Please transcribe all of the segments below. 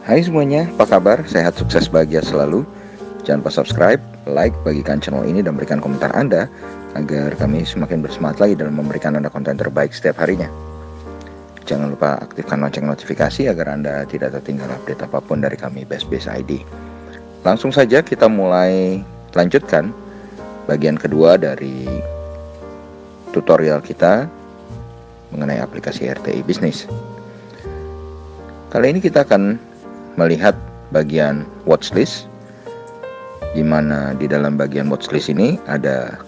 Hai semuanya, apa kabar? Sehat, sukses, bahagia selalu. Jangan lupa subscribe, like, bagikan channel ini, dan berikan komentar Anda agar kami semakin bersemangat lagi dalam memberikan Anda konten terbaik setiap harinya. Jangan lupa aktifkan lonceng notifikasi agar Anda tidak tertinggal update apapun dari kami BestBiz ID. Langsung saja kita mulai lanjutkan bagian kedua dari tutorial kita mengenai aplikasi RTI Bisnis. Kali ini kita akan melihat bagian watchlist, di mana di dalam bagian watchlist ini ada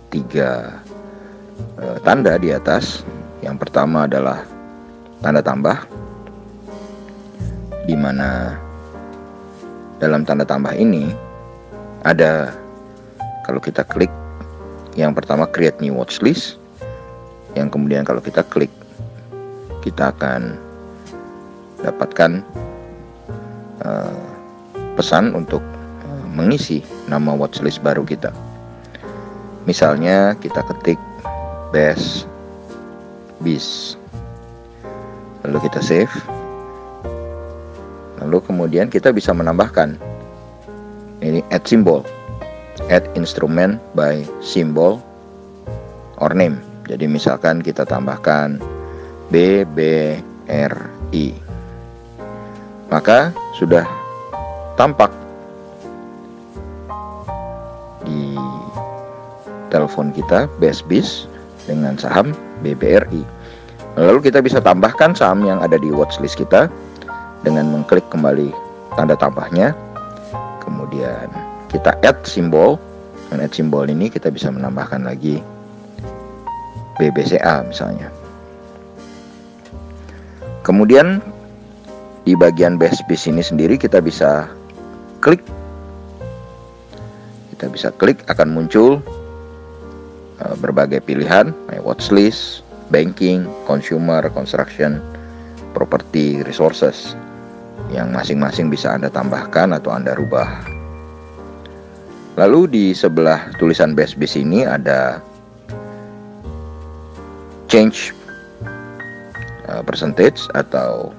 3 tanda di atas. Yang pertama adalah tanda tambah, di mana dalam tanda tambah ini ada, kalau kita klik yang pertama create new watchlist, yang kemudian kalau kita klik kita akan dapatkan pesan untuk mengisi nama watchlist baru kita. Misalnya kita ketik BestBiz, lalu kita save, lalu kemudian kita bisa menambahkan ini add symbol, add instrument by symbol or name. Jadi misalkan kita tambahkan BBRI, maka sudah tampak di telepon kita BestBiz dengan saham BBRI. Lalu kita bisa tambahkan saham yang ada di watchlist kita dengan mengklik kembali tanda tambahnya. Kemudian kita add symbol. Dengan add symbol ini kita bisa menambahkan lagi BBCA misalnya. Kemudian di bagian BestBiz ini sendiri kita bisa klik. Kita bisa klik, akan muncul berbagai pilihan, watchlist, banking, consumer, construction, property, resources, yang masing-masing bisa Anda tambahkan atau Anda rubah. Lalu di sebelah tulisan BestBiz ini ada change percentage atau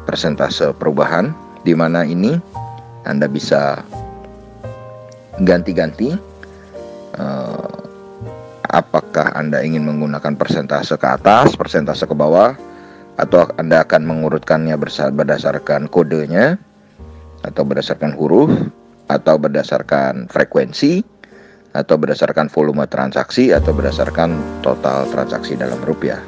persentase perubahan, di mana ini Anda bisa ganti-ganti apakah Anda ingin menggunakan persentase ke atas, persentase ke bawah, atau Anda akan mengurutkannya berdasarkan kodenya, atau berdasarkan huruf, atau berdasarkan frekuensi, atau berdasarkan volume transaksi, atau berdasarkan total transaksi dalam rupiah.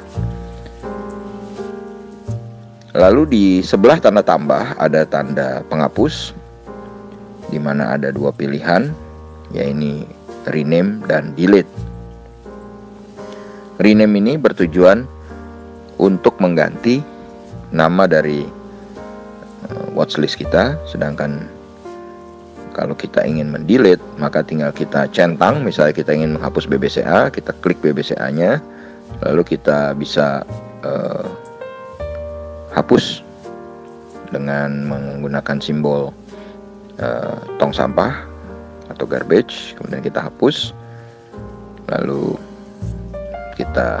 Lalu di sebelah tanda tambah ada tanda penghapus, di mana ada 2 pilihan, yaitu rename dan delete. Rename ini bertujuan untuk mengganti nama dari watchlist kita, sedangkan kalau kita ingin mendelete maka tinggal kita centang. Misalnya kita ingin menghapus BBCA, kita klik BBCA-nya, lalu kita bisa hapus dengan menggunakan simbol tong sampah atau garbage. Kemudian kita hapus, lalu kita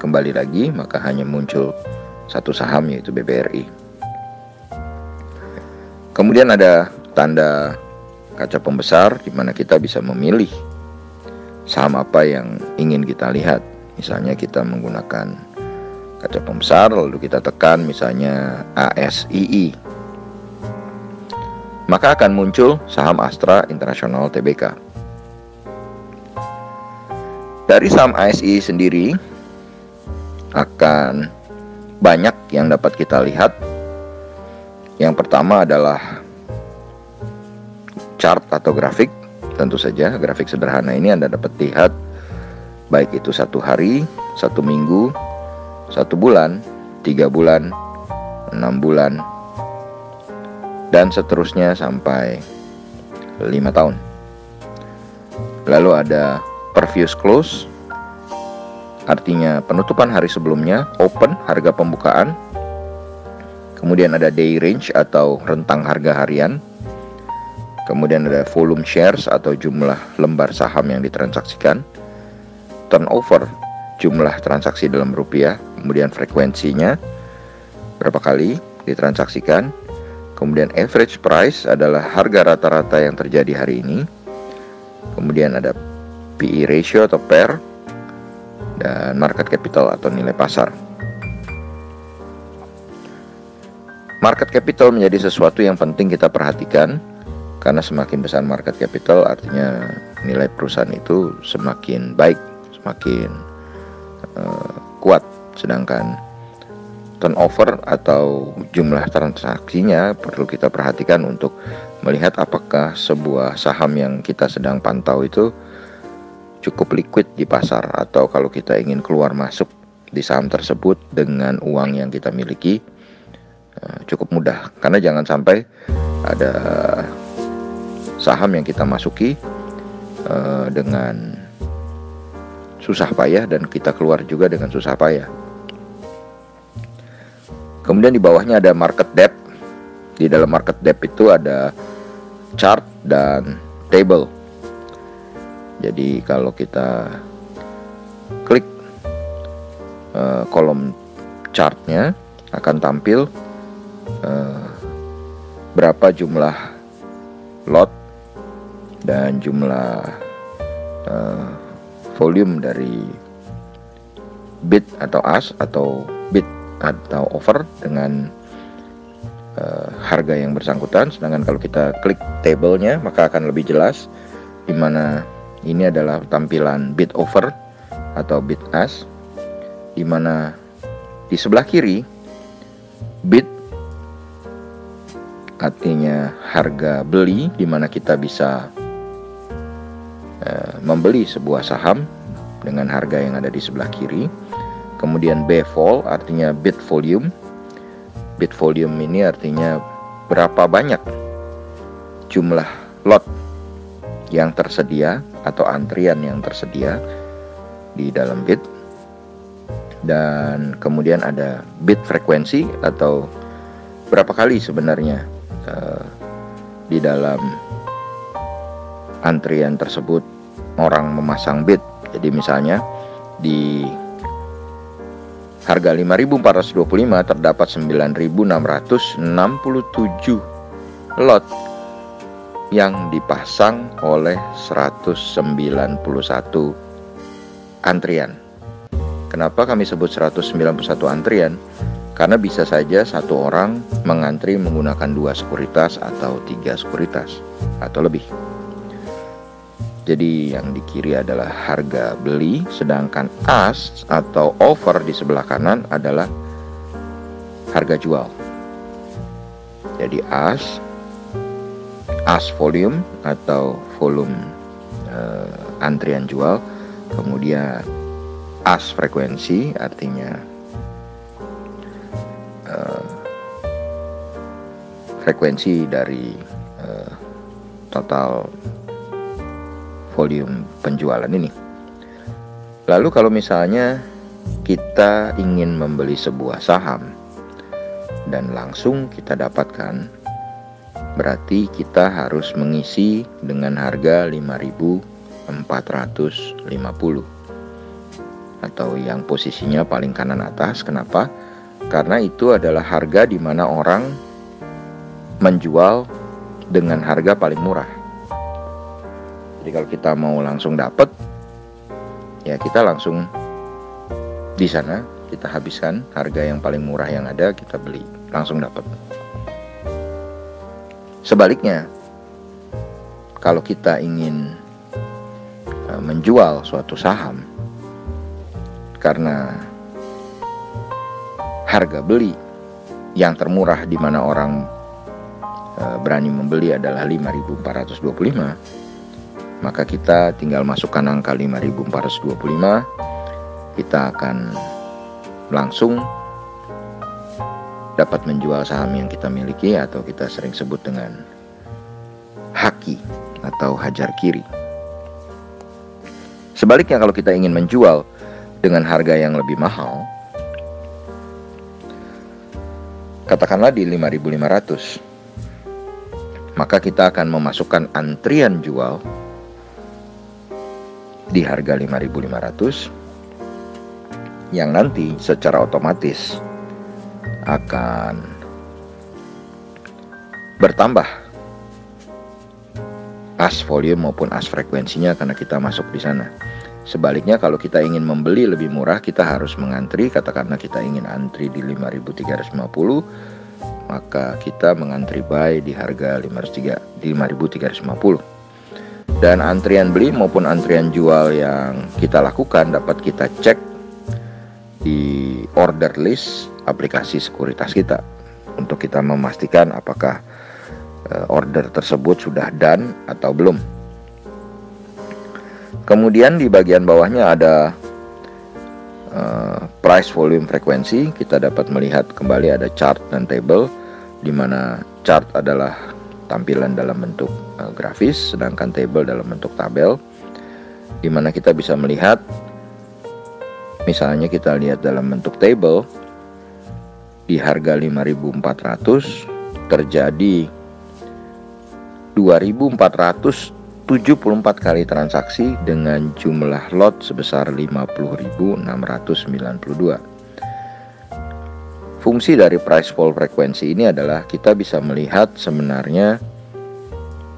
kembali lagi, maka hanya muncul satu saham, yaitu BBRI. Kemudian ada tanda kaca pembesar, di mana kita bisa memilih saham apa yang ingin kita lihat. Misalnya kita menggunakan kaca pembesar, lalu kita tekan misalnya ASII, maka akan muncul saham Astra International Tbk. Dari saham ASI sendiri akan banyak yang dapat kita lihat. Yang pertama adalah chart atau grafik. Tentu saja grafik sederhana ini Anda dapat lihat baik itu 1 hari, 1 minggu, 1 bulan, 3 bulan, 6 bulan, dan seterusnya sampai 5 tahun. Lalu ada previous close, artinya penutupan hari sebelumnya, open harga pembukaan. Kemudian ada day range atau rentang harga harian. Kemudian ada volume shares atau jumlah lembar saham yang ditransaksikan. turnover, jumlah transaksi dalam rupiah, kemudian frekuensinya berapa kali ditransaksikan, kemudian average price adalah harga rata-rata yang terjadi hari ini, kemudian ada PE ratio atau PER, dan market capital atau nilai pasar. Market capital menjadi sesuatu yang penting kita perhatikan, karena semakin besar market capital artinya nilai perusahaan itu semakin baik, semakin kuat. Sedangkan turnover atau jumlah transaksinya perlu kita perhatikan untuk melihat apakah sebuah saham yang kita sedang pantau itu cukup liquid di pasar, atau kalau kita ingin keluar masuk di saham tersebut dengan uang yang kita miliki cukup mudah. Karena jangan sampai ada saham yang kita masuki dengan susah payah dan kita keluar juga dengan susah payah. Kemudian di bawahnya ada market depth. Di dalam market depth itu ada chart dan table. Jadi kalau kita klik kolom chartnya akan tampil berapa jumlah lot dan jumlah volume dari bid atau ask atau bid atau offer dengan harga yang bersangkutan. Sedangkan kalau kita klik tabelnya maka akan lebih jelas, di mana ini adalah tampilan bid offer atau bid ask, di mana di sebelah kiri bid artinya harga beli, di mana kita bisa membeli sebuah saham dengan harga yang ada di sebelah kiri. Kemudian B vol artinya bid volume. Bid volume ini artinya berapa banyak jumlah lot yang tersedia atau antrian yang tersedia di dalam bid. Dan kemudian ada bid frekuensi atau berapa kali sebenarnya di dalam antrian tersebut orang memasang bid. Jadi misalnya di harga 5.425 terdapat 9.667 lot yang dipasang oleh 191 antrian. Kenapa kami sebut 191 antrian? Karena bisa saja satu orang mengantri menggunakan 2 sekuritas atau 3 sekuritas atau lebih. Jadi yang di kiri adalah harga beli, sedangkan ask atau offer di sebelah kanan adalah harga jual. Jadi ask volume atau volume antrian jual, kemudian ask frekuensi artinya frekuensi dari total volume penjualan ini. Lalu kalau misalnya kita ingin membeli sebuah saham dan langsung kita dapatkan, berarti kita harus mengisi dengan harga 5.450 atau yang posisinya paling kanan atas. Kenapa? Karena itu adalah harga di mana orang menjual dengan harga paling murah. Jadi kalau kita mau langsung dapat, ya kita langsung di sana kita habiskan harga yang paling murah yang ada, kita beli langsung dapat. Sebaliknya, kalau kita ingin menjual suatu saham karena harga beli yang termurah di mana orang berani membeli adalah 5.425, maka kita tinggal masukkan angka 5.425, kita akan langsung dapat menjual saham yang kita miliki atau kita sering sebut dengan haki atau hajar kiri. Sebaliknya kalau kita ingin menjual dengan harga yang lebih mahal, katakanlah di 5.500, maka kita akan memasukkan antrian jual di harga 5.500 yang nanti secara otomatis akan bertambah as volume maupun as frekuensinya karena kita masuk di sana. Sebaliknya kalau kita ingin membeli lebih murah, kita harus mengantri. Katakanlah kita ingin antri di 5.350, maka kita mengantri buy di harga 5.350. Dan antrian beli maupun antrian jual yang kita lakukan dapat kita cek di order list aplikasi sekuritas kita untuk kita memastikan apakah order tersebut sudah done atau belum. Kemudian di bagian bawahnya ada price volume frekuensi. Kita dapat melihat kembali ada chart dan table, di mana chart adalah tampilan dalam bentuk grafis, sedangkan table dalam bentuk tabel, di mana kita bisa melihat, misalnya kita lihat dalam bentuk table di harga 5.400 terjadi 2.474 kali transaksi dengan jumlah lot sebesar 50.692. Fungsi dari price fall frekuensi ini adalah kita bisa melihat sebenarnya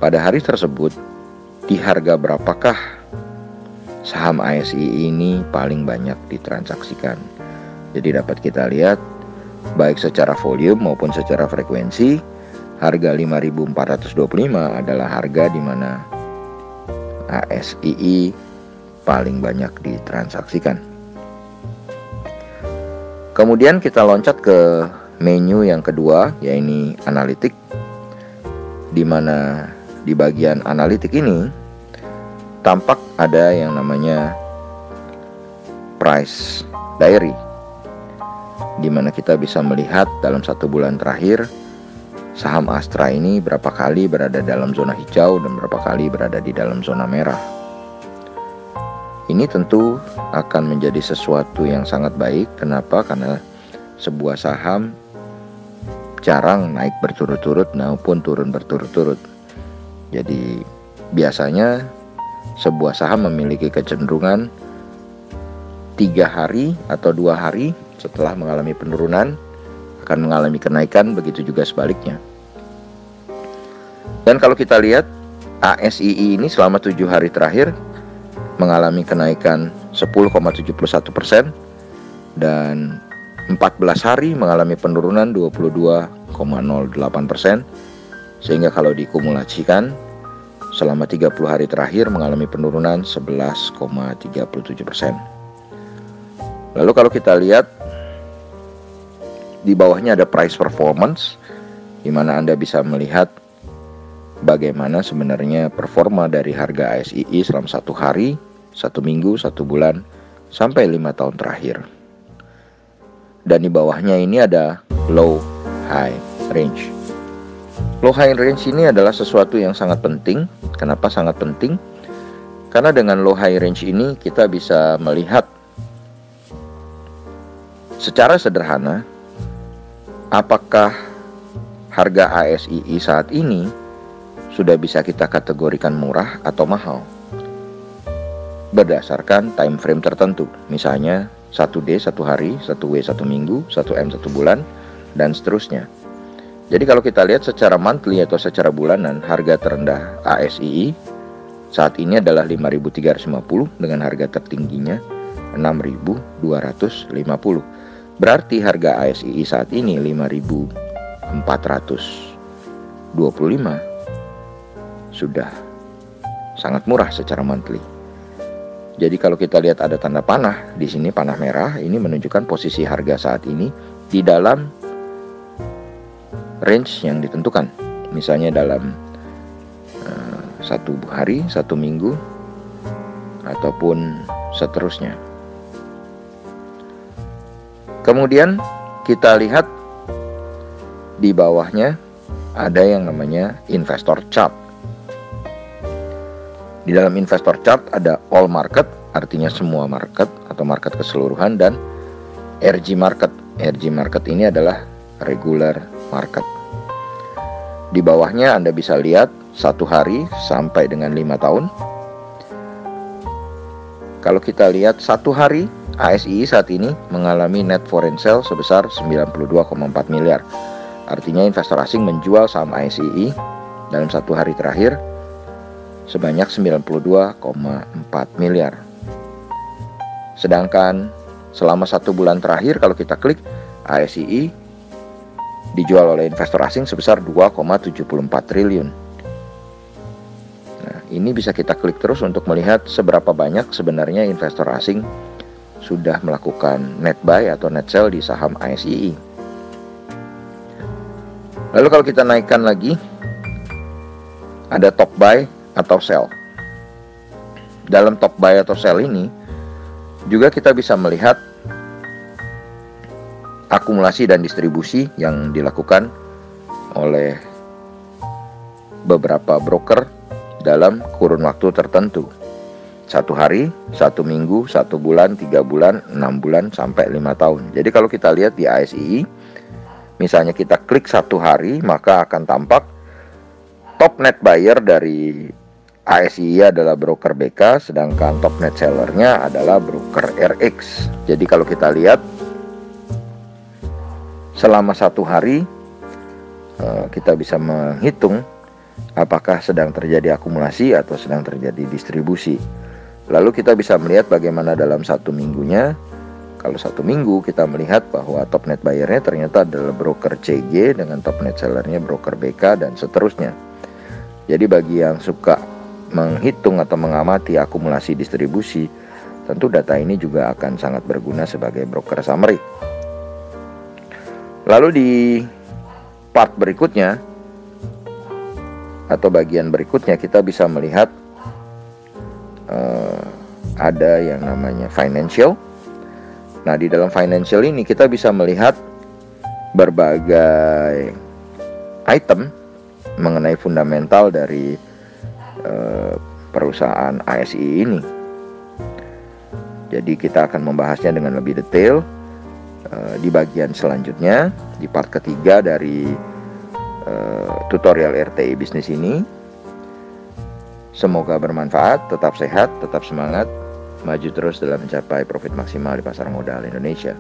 pada hari tersebut di harga berapakah saham ASI ini paling banyak ditransaksikan. Jadi dapat kita lihat baik secara volume maupun secara frekuensi, harga 5.425 adalah harga di mana ASII paling banyak ditransaksikan. Kemudian kita loncat ke menu yang kedua, yaitu analitik, di mana di bagian analitik ini tampak ada yang namanya price diary, di mana kita bisa melihat dalam 1 bulan terakhir saham Astra ini berapa kali berada dalam zona hijau dan berapa kali berada di dalam zona merah. Ini tentu akan menjadi sesuatu yang sangat baik. Kenapa? Karena sebuah saham jarang naik berturut-turut maupun turun berturut-turut. Jadi biasanya sebuah saham memiliki kecenderungan 3 hari atau 2 hari setelah mengalami penurunan akan mengalami kenaikan, begitu juga sebaliknya. Dan kalau kita lihat ASII ini selama 7 hari terakhir mengalami kenaikan 10,71% dan 14 hari mengalami penurunan 22,08%, sehingga kalau dikumulasikan selama 30 hari terakhir mengalami penurunan 11,37%. Lalu kalau kita lihat di bawahnya ada price performance, di mana Anda bisa melihat bagaimana sebenarnya performa dari harga ASII selama 1 hari, 1 minggu, 1 bulan, sampai 5 tahun terakhir. Dan di bawahnya ini ada low high range. Low high range ini adalah sesuatu yang sangat penting. Kenapa sangat penting? Karena dengan low high range ini kita bisa melihat secara sederhana apakah harga ASII saat ini sudah bisa kita kategorikan murah atau mahal berdasarkan time frame tertentu, misalnya 1D 1 hari, 1W 1 minggu, 1M 1 bulan, dan seterusnya. Jadi kalau kita lihat secara monthly atau secara bulanan, harga terendah ASII saat ini adalah 5.350 dengan harga tertingginya 6.250. Berarti harga ASII saat ini 5.425 sudah sangat murah secara monthly. Jadi kalau kita lihat ada tanda panah di sini, panah merah, ini menunjukkan posisi harga saat ini di dalam range yang ditentukan. Misalnya dalam 1 hari, 1 minggu, ataupun seterusnya. Kemudian kita lihat di bawahnya ada yang namanya investor chart. Di dalam investor chart ada all market, artinya semua market atau market keseluruhan, dan RG market. RG market ini adalah regular market. Di bawahnya Anda bisa lihat 1 hari sampai dengan 5 tahun. Kalau kita lihat satu hari, ASII saat ini mengalami net foreign sale sebesar 92,4 miliar. Artinya investor asing menjual saham ASII dalam satu hari terakhir sebanyak 92,4 miliar. Sedangkan selama satu bulan terakhir kalau kita klik, ASII dijual oleh investor asing sebesar 2,74 triliun. Nah, ini bisa kita klik terus untuk melihat seberapa banyak sebenarnya investor asing sudah melakukan net buy atau net sell di saham ASII. Lalu kalau kita naikkan lagi, ada top buy atau sell. Dalam top buy atau sell ini juga kita bisa melihat akumulasi dan distribusi yang dilakukan oleh beberapa broker dalam kurun waktu tertentu. Satu hari, satu minggu, satu bulan, 3 bulan, 6 bulan, sampai 5 tahun. Jadi kalau kita lihat di ASII, misalnya kita klik satu hari, maka akan tampak top net buyer dari ASII adalah broker BK, sedangkan top net sellernya adalah broker RX. Jadi kalau kita lihat selama satu hari, kita bisa menghitung apakah sedang terjadi akumulasi atau sedang terjadi distribusi. Lalu kita bisa melihat bagaimana dalam satu minggunya. Kalau satu minggu kita melihat bahwa top net buyernya ternyata adalah broker CG dengan top net sellernya broker BK dan seterusnya. Jadi bagi yang suka menghitung atau mengamati akumulasi distribusi, tentu data ini juga akan sangat berguna sebagai broker summary. Lalu di part berikutnya atau bagian berikutnya kita bisa melihat ada yang namanya financial. Nah, di dalam financial ini kita bisa melihat berbagai item mengenai fundamental dari perusahaan ASII ini. Jadi kita akan membahasnya dengan lebih detail di bagian selanjutnya, di part ketiga dari tutorial RTI bisnis ini. Semoga bermanfaat, tetap sehat, tetap semangat, maju terus dalam mencapai profit maksimal di pasar modal Indonesia.